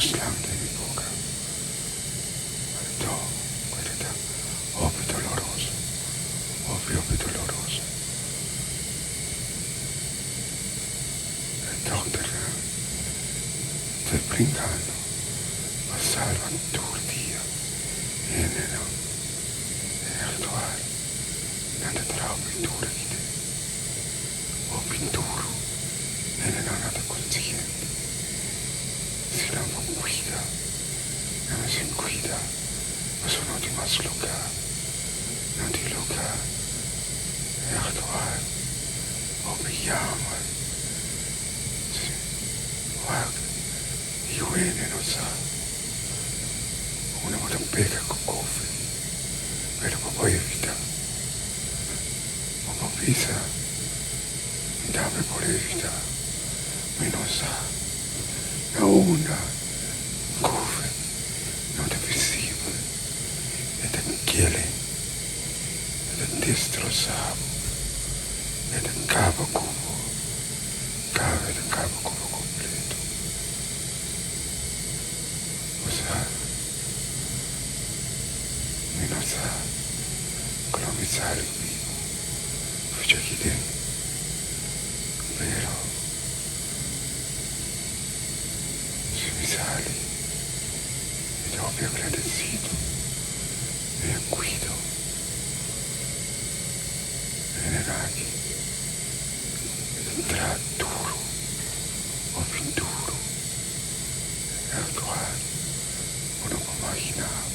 slang de mi boca. No, guarda, opi doloroso, opi doloroso. El doctor te brincando, ma salvan tu dia, en el actual, nada trauma y dura ide, opi duro, en el nada consciente, si la non guida, non si guida, ma sono di mas lugar, non di lugar, e actual, opi jammer, Wag, iuene non sa. Una volta pega con koffie. Pero papá evita. Papá pisa. Dame por evita. Me non sa. Na una. Koffie. Non è visibile. Ed è chiele. Ed è destrozzato. Ed è capo cubo. Ed è capo cubo completo. Mi non sa colonizzare il vivo, fece chi dentro, vero, se mi sali, ed ovvio agradecido, e guido, e negati, ed entra duro, o più duro, e attuale, o non immaginavo.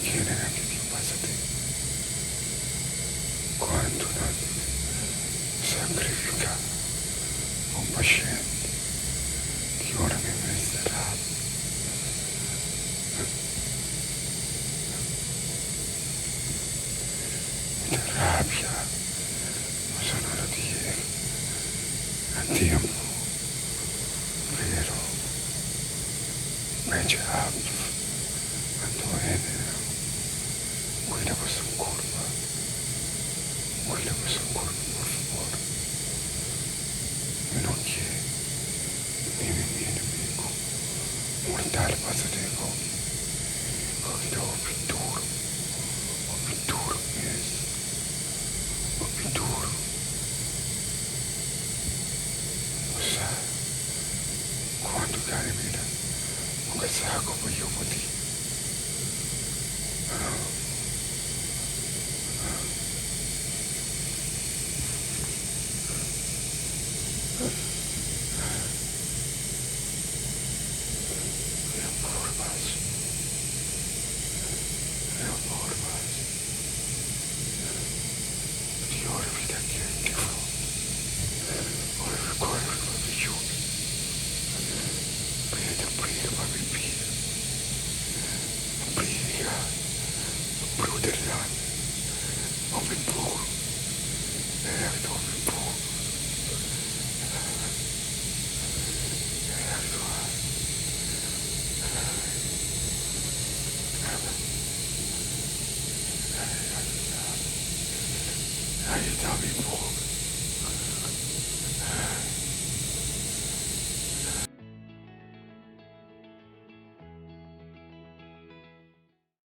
Che neanche ti passa te quando non sacrifica un paziente che ora mi resterà ed rabbia non sono la di ieri a tempo vero invece quando è cuida vuestra curva, por favor. No quiere ni mi enemigo mortal pasa de hoy. Cuida o pituro es, o pituro. O sea, cuando cae mira, nunca saco por yo por ti. Ahí está mi mujer.